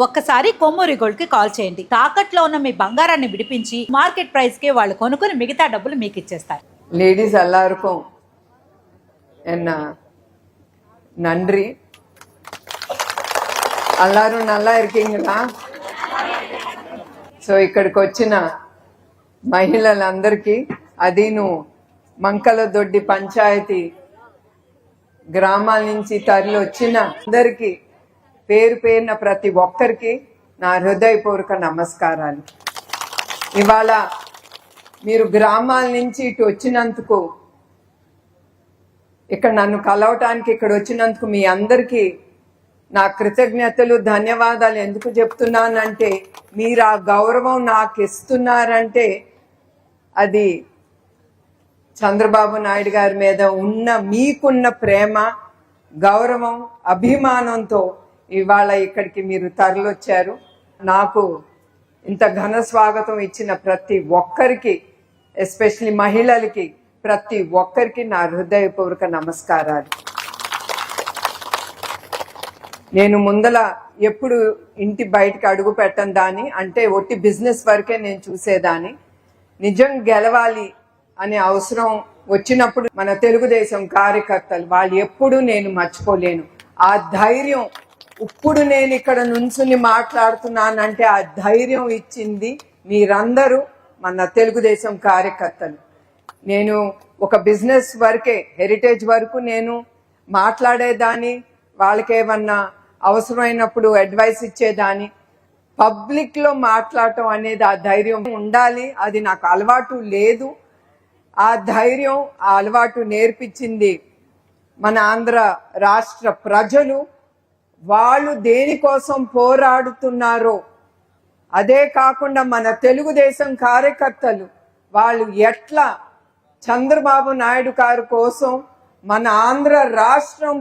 ఒక్కసారి కొమ్మూరి గోల్డ్ కి కాల్ చేయండి. తాకట్లో ఉన్న మీ బంగారాన్ని విడిపించి మార్కెట్ ప్రైస్ కి వాళ్ళు కొనుక్కుని మిగతా డబ్బులు మీకు ఇచ్చేస్తారు. லேடிஸ் எல்லாருக்கும் என்ன நன்றி. எல்லாரும் நல்லா இருக்கீங்களா? సో ఇక్కడికి వచ్చిన మహిళలందరికీ, అదీను మంకలదొడ్డి పంచాయతీ గ్రామాల నుంచి తరలి వచ్చిన అందరికీ పేరు పేరున ప్రతి ఒక్కరికి నా హృదయపూర్వక నమస్కారాలు. ఇవాళ మీరు గ్రామాల నుంచి ఇటు వచ్చినందుకు, ఇక్కడ నన్ను కలవటానికి ఇక్కడ వచ్చినందుకు మీ అందరికీ నా కృతజ్ఞతలు, ధన్యవాదాలు. ఎందుకు చెప్తున్నానంటే, మీరు ఆ గౌరవం నాకు ఇస్తున్నారంటే అది చంద్రబాబు నాయుడు గారి మీద ఉన్న మీకున్న ప్రేమ, గౌరవం, అభిమానంతో ఇవాళ ఇక్కడికి మీరు తరలొచ్చారు. నాకు ఇంత ఘన స్వాగతం ఇచ్చిన ప్రతి ఒక్కరికి, ఎస్పెషల్లీ మహిళలకి, ప్రతి ఒక్కరికి నా హృదయపూర్వక నమస్కారాలు. నేను ముందల ఎప్పుడు ఇంటి బయటకు అడుగు పెట్టను దాన్ని, అంటే ఒట్టి బిజినెస్ వరకే నేను చూసేదాన్ని. నిజం గెలవాలి అనే అవసరం వచ్చినప్పుడు మన తెలుగుదేశం కార్యకర్తలు వాళ్ళు ఎప్పుడు నేను మర్చిపోలేను. ఆ ధైర్యం, ఇప్పుడు నేను ఇక్కడ నుంచుని మాట్లాడుతున్నానంటే ఆ ధైర్యం ఇచ్చింది మీరందరూ, మన తెలుగుదేశం కార్యకర్తలు. నేను ఒక బిజినెస్ వరకే, హెరిటేజ్ వరకు నేను మాట్లాడేదాన్ని, వాళ్ళకేమన్నా అవసరమైనప్పుడు అడ్వైస్ ఇచ్చేదాన్ని. పబ్లిక్ లో మాట్లాడటం అనేది ఆ ధైర్యం ఉండాలి. అది నాకు అలవాటు లేదు. ఆ ధైర్యం, ఆ అలవాటు నేర్పించింది మన ఆంధ్ర రాష్ట్ర ప్రజలు. వాళ్ళు దేనికోసం పోరాడుతున్నారో, అదే కాకుండా మన తెలుగుదేశం కార్యకర్తలు వాళ్ళు ఎట్లా చంద్రబాబు నాయుడు గారి కోసం, మన ఆంధ్ర రాష్ట్రం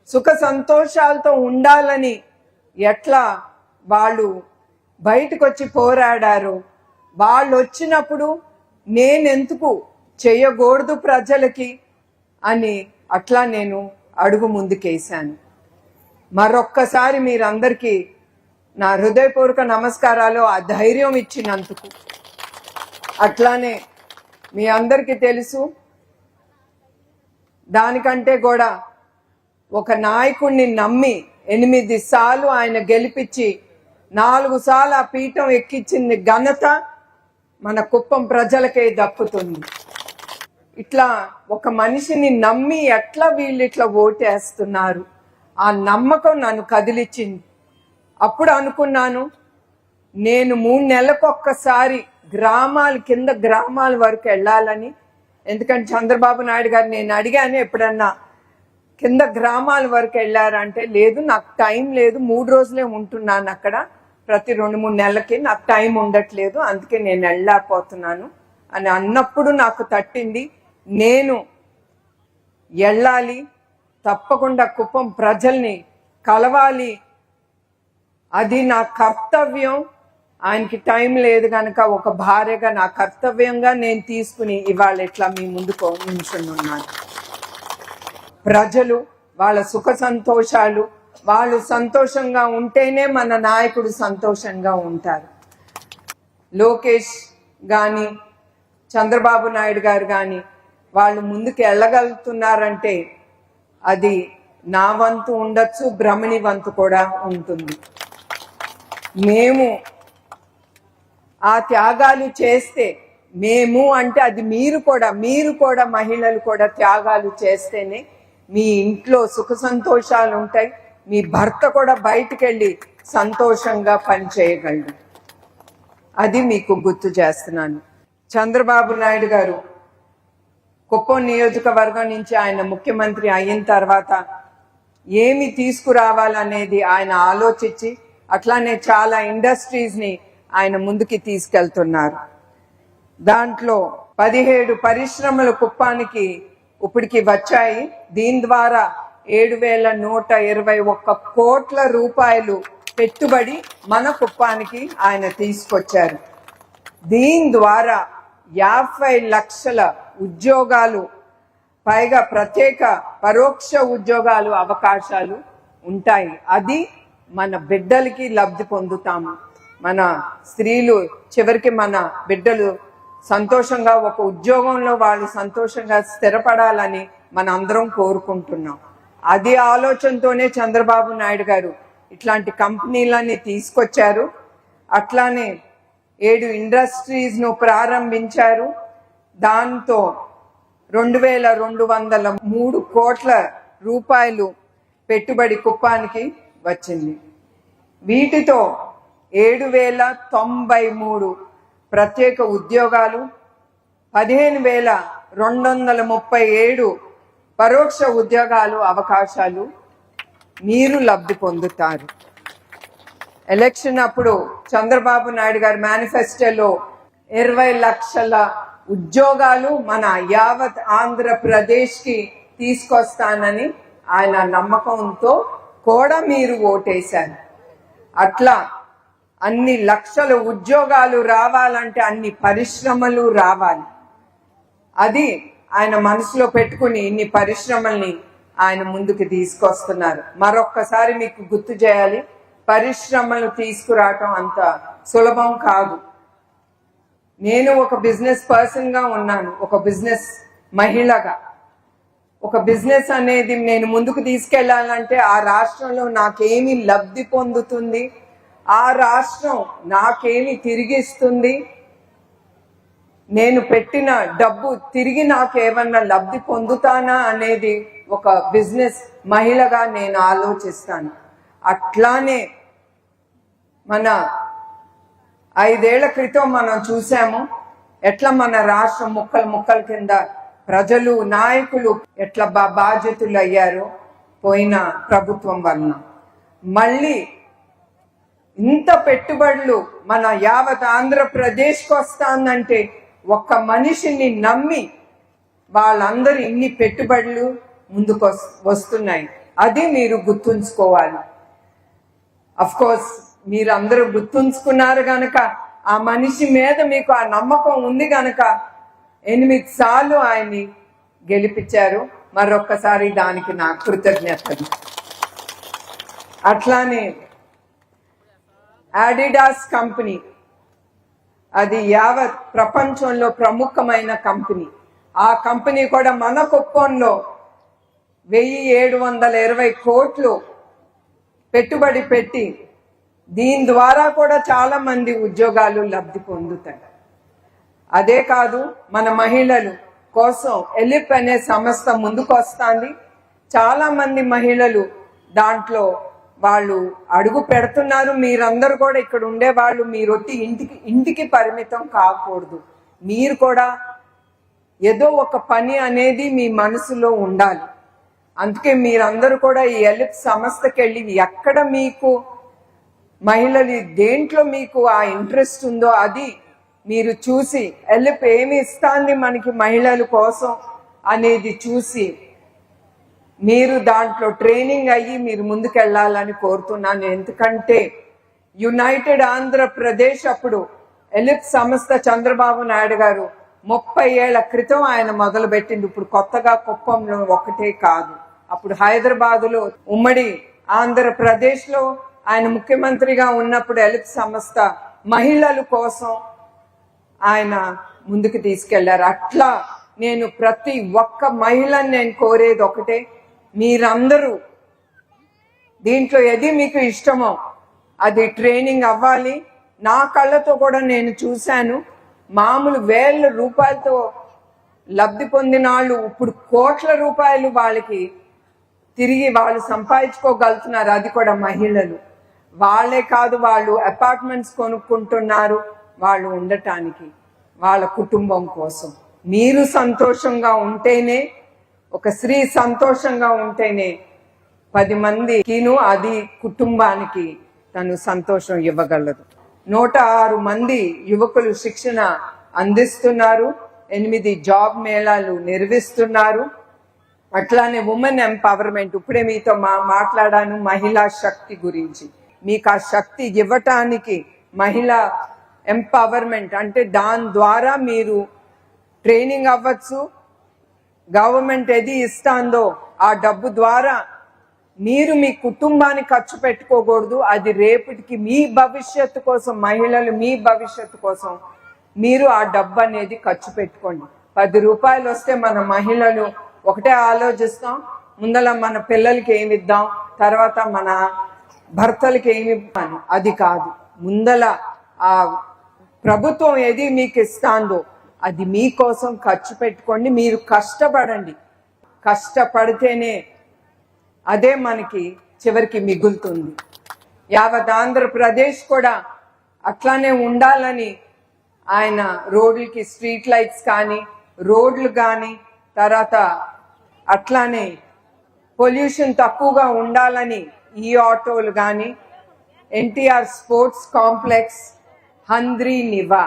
సుఖ సంతోషాలతో ఉండాలని ఎట్లా వాళ్ళు బయటకు వచ్చి పోరాడారు. వాళ్ళు వచ్చినప్పుడు నేనెందుకు చేయకూడదు ప్రజలకి అని అట్లా నేను అడుగు ముందుకేశాను. మరొక్కసారి మీరందరికీ నా హృదయపూర్వక నమస్కారాలు, ఆ ధైర్యం ఇచ్చినందుకు. అట్లానే మీ అందరికీ తెలుసు, దానికంటే కూడా ఒక నాయకుడిని నమ్మి 8 సార్లు ఆయన గెలిపించి 4 సార్లు ఆ పీఠం ఎక్కించింది ఘనత మన కుప్పం ప్రజలకే దక్కుతుంది. ఇట్లా ఒక మనిషిని నమ్మి ఎట్లా వీళ్ళు ఇట్లా ఓటేస్తున్నారు, ఆ నమ్మకం నన్ను కదిలిచ్చింది. అప్పుడు అనుకున్నాను, నేను 3 నెలలకొక్కసారి గ్రామాల వరకు వెళ్ళాలని. ఎందుకంటే చంద్రబాబు నాయుడు గారు నేను అడిగాను, ఎప్పుడన్నా కింద గ్రామాల వరకు వెళ్ళారంటే, లేదు నాకు టైం లేదు, 3 రోజులే ఉంటున్నాను అక్కడ, ప్రతి 2-3 నెలలకి నాకు టైం ఉండట్లేదు, అందుకే నేను వెళ్ళలేకపోతున్నాను అని అన్నప్పుడు నాకు తట్టింది, నేను వెళ్ళాలి, తప్పకుండా కుప్పం ప్రజల్ని కలవాలి, అది నా కర్తవ్యం. ఆయనకి టైం లేదు కనుక ఒక భార్యగా నా కర్తవ్యంగా నేను తీసుకుని ఇవాళ ఇట్లా మీ ముందుకు నిల్చున్నాను. ప్రజలు వాళ్ళ సుఖ సంతోషాలు, వాళ్ళు సంతోషంగా ఉంటేనే మన నాయకుడు సంతోషంగా ఉంటారు. లోకేష్ కానీ చంద్రబాబు నాయుడు గారు కానీ వాళ్ళు ముందుకు వెళ్ళగలుగుతున్నారంటే అది నా వంతు ఉండొచ్చు, బ్రహ్మణి వంతు కూడా ఉంటుంది. మేము ఆ త్యాగాలు చేస్తే, మేము అంటే అది మీరు కూడా మహిళలు కూడా త్యాగాలు చేస్తేనే మీ ఇంట్లో సుఖ సంతోషాలు ఉంటాయి, మీ భర్త కూడా బయటకెళ్ళి సంతోషంగా పనిచేయగలడు. అది మీకు గుర్తు చేస్తున్నాను. చంద్రబాబు నాయుడు గారు కుప్పం నియోజకవర్గం నుంచి ఆయన ముఖ్యమంత్రి అయిన తర్వాత ఏమి తీసుకురావాలనేది ఆయన ఆలోచించి, అట్లానే చాలా ఇండస్ట్రీస్ ని ఆయన ముందుకి తీసుకెళ్తున్నారు. దాంట్లో 17 పరిశ్రమలు కుప్పానికి ఇప్పటికి వచ్చాయి. దీని ద్వారా 7,121 కోట్ల రూపాయలు పెట్టుబడి మన కుప్పానికి ఆయన తీసుకొచ్చారు. దీని ద్వారా 50 లక్షల ఉద్యోగాలు, పైగా ప్రత్యేక పరోక్ష ఉద్యోగాలు అవకాశాలు ఉంటాయి. అది మన బిడ్డలకి లబ్ధి పొందుతాము. మన స్త్రీలు చివరికి మన బిడ్డలు సంతోషంగా ఒక ఉద్యోగంలో వాళ్ళు సంతోషంగా స్థిరపడాలని మన అందరం కోరుకుంటున్నాం. అది ఆలోచనతోనే చంద్రబాబు నాయుడు గారు ఇట్లాంటి కంపెనీలన్నీ తీసుకొచ్చారు. అట్లానే 7 ఇండస్ట్రీస్ను ప్రారంభించారు. దాంతో 2203 కోట్ల రూపాయలు పెట్టుబడి కుప్పానికి వచ్చింది. వీటితో 7093 ప్రత్యేక ఉద్యోగాలు, 15,237 పరోక్ష ఉద్యోగాలు అవకాశాలు మీరు లబ్ధి పొందుతారు. ఎలక్షన్ అప్పుడు చంద్రబాబు నాయుడు గారి మేనిఫెస్టోలో 20 లక్షల ఉద్యోగాలు మన యావత్ ఆంధ్రప్రదేశ్ కి తీసుకొస్తానని ఆయన నమ్మకంతో కూడా మీరు ఓటేశారు. అట్లా అన్ని లక్షల ఉద్యోగాలు రావాలంటే అన్ని పరిశ్రమలు రావాలి. అది ఆయన మనసులో పెట్టుకుని ఇన్ని పరిశ్రమల్ని ఆయన ముందుకు తీసుకొస్తున్నారు. మరొక్కసారి మీకు గుర్తు చేయాలి, పరిశ్రమలు తీసుకురావటం అంత సులభం కాదు. నేను ఒక బిజినెస్ పర్సన్ గా ఉన్నాను, ఒక బిజినెస్ మహిళగా. ఒక బిజినెస్ అనేది నేను ముందుకు తీసుకెళ్లాలంటే ఆ రాష్ట్రంలో నాకేమి లబ్ధి పొందుతుంది, ఆ రాష్ట్రం నాకేమి తిరిగిస్తుంది, నేను పెట్టిన డబ్బు తిరిగి నాకేమన్నా లబ్ధి పొందుతానా అనేది ఒక బిజినెస్ మహిళగా నేను ఆలోచిస్తాను. అట్లానే మన 5 ఏళ్ల క్రితం మనం చూసాము ఎట్లా మన రాష్ట్రం ముక్కల కింద ప్రజలు నాయకులు ఎట్లా బాధ్యతలు అయ్యారో పోయిన ప్రభుత్వం వలన. మళ్ళీ ఇంత పెట్టుబడులు మన యావత్ ఆంధ్రప్రదేశ్కి వస్తానంటే ఒక్క మనిషిని నమ్మి వాళ్ళందరూ ఇన్ని పెట్టుబడులు ముందుకు వస్తున్నాయి. అది మీరు గుర్తుంచుకోవాలి. అఫ్ కోర్స్ మీరందరూ గుర్తుంచుకున్నారు గనక, ఆ మనిషి మీద మీకు ఆ నమ్మకం ఉంది గనక 8 సార్లు ఆయన్ని గెలిపించారు. మరొక్కసారి దానికి నా కృతజ్ఞతలు. అట్లానే అడిడాస్ కంపెనీ, అది యావత్ ప్రపంచంలో ప్రముఖమైన కంపెనీ. ఆ కంపెనీ కూడా మన కుప్పంలో 1720 కోట్లు పెట్టుబడి పెట్టి దీని ద్వారా కూడా చాలా మంది ఉద్యోగాలు లబ్ధి పొందుతాయి. అదే కాదు, మన మహిళలు కోసం ఎలిప్ అనే సంస్థ ముందుకు వస్తుంది. చాలా మంది మహిళలు దాంట్లో వాళ్ళు అడుగు పెడుతున్నారు. మీరందరూ కూడా ఇక్కడ ఉండే వాళ్ళు మీరు ఇంటికి పరిమితం కాకూడదు. మీరు కూడా ఏదో ఒక పని అనేది మీ మనసులో ఉండాలి. అందుకే మీరందరూ కూడా ఈ ఎలిప్ సంస్థకి వెళ్ళి ఎక్కడ మీకు మహిళలు దేంట్లో మీకు ఆ ఇంట్రెస్ట్ ఉందో అది మీరు చూసి ఎలిప్ ఏమి ఇస్తాంది మనకి మహిళల కోసం అనేది చూసి మీరు దాంట్లో ట్రైనింగ్ అయ్యి మీరు ముందుకెళ్లాలని కోరుతున్నాను. ఎందుకంటే యునైటెడ్ ఆంధ్రప్రదేశ్ అప్పుడు ఎలిప్ సంస్థ చంద్రబాబు నాయుడు గారు 30 ఏళ్ల క్రితం ఆయన మొదలు పెట్టింది. ఇప్పుడు కొత్తగా కుప్పంలో ఒకటే కాదు, అప్పుడు హైదరాబాదులో ఉమ్మడి ఆంధ్రప్రదేశ్ లో ఆయన ముఖ్యమంత్రిగా ఉన్నప్పుడు ఎలిప్ సంస్థ మహిళల కోసం ఆయన ముందుకు తీసుకెళ్లారు. అట్లా నేను ప్రతి ఒక్క మహిళని నేను కోరేది ఒకటే, మీరందరూ దీంట్లో ఏది మీకు ఇష్టమో అది ట్రైనింగ్ అవ్వాలి. నా కళ్ళతో కూడా నేను చూశాను, మామూలు వేల రూపాయలతో లబ్ధి పొందిన వాళ్ళు ఇప్పుడు కోట్ల రూపాయలు వాళ్ళకి తిరిగి వాళ్ళు సంపాదించుకోగలుగుతున్నారు. అది కూడా మహిళలు. వాళ్ళే కాదు, వాళ్ళు అపార్ట్మెంట్స్ కొనుక్కుంటున్నారు వాళ్ళు ఉండటానికి, వాళ్ళ కుటుంబం కోసం. మీరు సంతోషంగా ఉంటేనే, ఒక స్త్రీ సంతోషంగా ఉంటేనే 10 మందికిను అది కుటుంబానికి తను సంతోషం ఇవ్వగలదు. 106 మంది యువకులు శిక్షణ అందిస్తున్నారు, 8 జాబ్ మేళాలు నిర్వహిస్తున్నారు. అట్లానే ఉమెన్ ఎంపవర్మెంట్, ఇప్పుడే మీతో మాట్లాడాను మహిళా శక్తి గురించి. మీకు ఆ శక్తి ఇవ్వటానికి మహిళా ఎంపవర్మెంట్ అంటే దాని ద్వారా మీరు ట్రైనింగ్ అవ్వచ్చు. గవర్నమెంట్ ఏది ఇస్తాందో ఆ డబ్బు ద్వారా మీరు మీ కుటుంబాన్ని ఖర్చు పెట్టుకోకూడదు. అది రేపటికి మీ భవిష్యత్తు కోసం, మహిళలు మీ భవిష్యత్తు కోసం మీరు ఆ డబ్బు అనేది ఖర్చు పెట్టుకోండి. 10 రూపాయలు వస్తే మన మహిళలు ఒకటే ఆలోచిస్తాం, ముందల మన పిల్లలకి ఏమి ఇద్దాం, తర్వాత మన భర్తలకి ఏమి ఇవ్వాలి. అది కాదు, ముందల ఆ ప్రభుత్వం ఏది మీకు ఇస్తాందో అది మీకోసం ఖర్చు పెట్టుకోండి. మీరు కష్టపడండి, కష్టపడితేనే అదే మనకి చివరికి మిగులుతుంది. యావత్ ఆంధ్రప్రదేశ్ కూడా అట్లానే ఉండాలని ఆయన రోడ్లకి స్ట్రీట్ లైట్స్ కానీ, రోడ్లు కానీ, తర్వాత అట్లానే పొల్యూషన్ తక్కువగా ఉండాలని ఈ ఆటోలు కానీ, ఎన్టీఆర్ స్పోర్ట్స్ కాంప్లెక్స్, హంద్రీ నివా,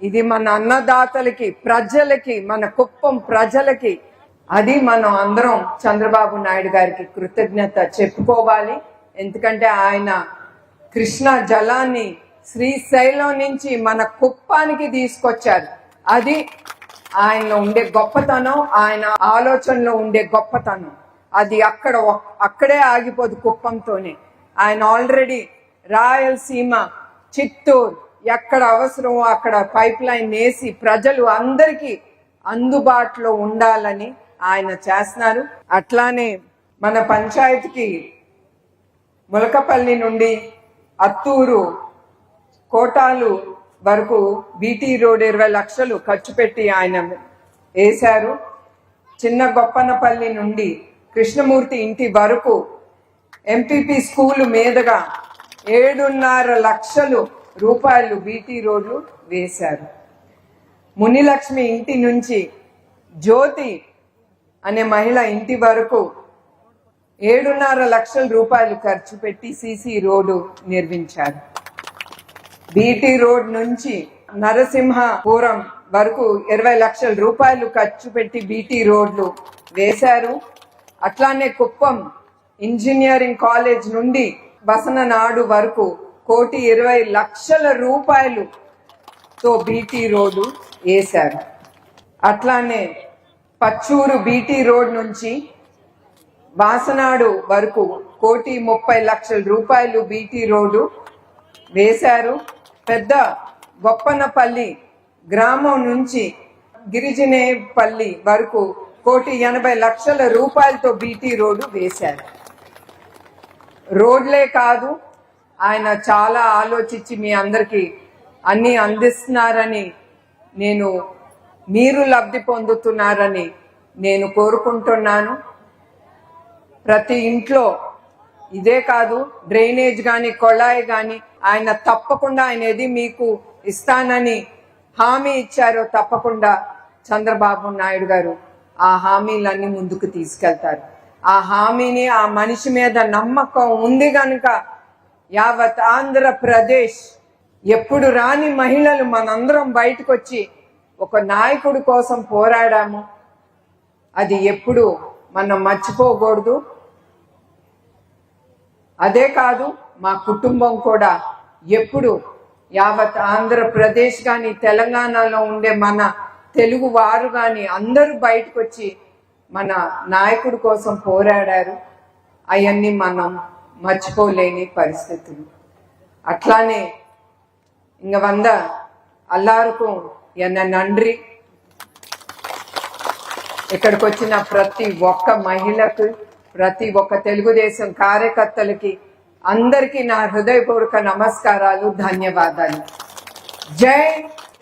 ఇది మన అన్నదాతలకి, ప్రజలకి, మన కుప్పం ప్రజలకి, అది మనం అందరం చంద్రబాబు నాయుడు గారికి కృతజ్ఞత చెప్పుకోవాలి. ఎందుకంటే ఆయన కృష్ణా జలాన్ని శ్రీశైలం నుంచి మన కుప్పానికి తీసుకొచ్చారు. అది ఆయనలో ఉండే గొప్పతనం, ఆయన ఆలోచనలో ఉండే గొప్పతనం. అది అక్కడే ఆగిపోదు, కుప్పంతోనే. ఆయన ఆల్రెడీ రాయలసీమ, చిత్తూరు ఎక్కడ అవసరమో అక్కడ పైప్ లైన్ వేసి ప్రజలు అందరికీ అందుబాటులో ఉండాలని ఆయన చేస్తున్నారు. అట్లానే మన పంచాయతీకి ములకపల్లి నుండి అత్తూరు, కోటాలు వరకు బీటీ రోడ్ 20 లక్షలు ఖర్చు పెట్టి ఆయన వేశారు. చిన్న గొప్పనపల్లి నుండి కృష్ణమూర్తి ఇంటి వరకు ఎంపీపీ స్కూల్ మీదుగా 7.5 లక్షలు రూపాయలు బీటీ రోడ్లు వేశారు. మునిలక్ష్మి ఇంటి నుంచి జ్యోతి అనే మహిళ ఇంటి వరకు 7.5 లక్షల రూపాయలు ఖర్చు పెట్టి సీసీ రోడ్డు నిర్మించారు. బీటీ రోడ్ నుంచి నరసింహపురం వరకు 20 లక్షల రూపాయలు ఖర్చు పెట్టి బీటీ రోడ్లు వేశారు. అట్లానే కుప్పం ఇంజనీరింగ్ కాలేజ్ నుండి బసననాడు వరకు 1,20 లక్షల రూపాయలుతో బీటీ రోడ్డు వేశారు. అట్లానే పచ్చూరు బీటీ రోడ్ నుంచి బాసనాడు వరకు 1,30 లక్షల రూపాయలు బీటీ రోడ్డు వేశారు. పెద్ద గొప్పనపల్లి గ్రామం నుంచి గిరిజనేపల్లి వరకు 1,80 లక్షల రూపాయలతో బీటీ రోడ్డు వేశారు. రోడ్లే కాదు, ఆయన చాలా ఆలోచించి మీ అందరికీ అన్ని అందిస్తున్నారని, మీరు లబ్ధి పొందుతున్నారని నేను కోరుకుంటున్నాను. ప్రతి ఇంట్లో ఇదే కాదు, డ్రైనేజ్ కానీ, కొళాయి కానీ ఆయన తప్పకుండా ఆయనది మీకు ఇస్తానని హామీ ఇచ్చారో తప్పకుండా చంద్రబాబు నాయుడు గారు ఆ హామీలన్నీ ముందుకు తీసుకెళ్తారు. ఆ హామీని, ఆ మనిషి మీద నమ్మకం ఉంది కనుక యావత్ ఆంధ్రప్రదేశ్ ఎప్పుడు రాని మహిళలు మనందరం బయటకు వచ్చి ఒక నాయకుడి కోసం పోరాడాము. అది ఎప్పుడు మనం మర్చిపోకూడదు. అదే కాదు, మా కుటుంబం కూడా ఎప్పుడు యావత్ ఆంధ్రప్రదేశ్ కానీ, తెలంగాణలో ఉండే మన తెలుగు వారు కానీ అందరూ బయటకు వచ్చి మన నాయకుడి కోసం పోరాడారు. అవన్నీ మనం మర్చిపోలేని పరిస్థితులు. అట్లానే ఇంక అల్లారుకు ఎన్న నండ్రి. ఇక్కడికి వచ్చిన ప్రతి ఒక్క మహిళకు, ప్రతి ఒక్క తెలుగుదేశం కార్యకర్తలకి అందరికీ నా హృదయపూర్వక నమస్కారాలు, ధన్యవాదాలు. జై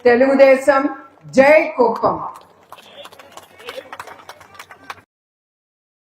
తెలుగుదేశం, జై కుప్పం.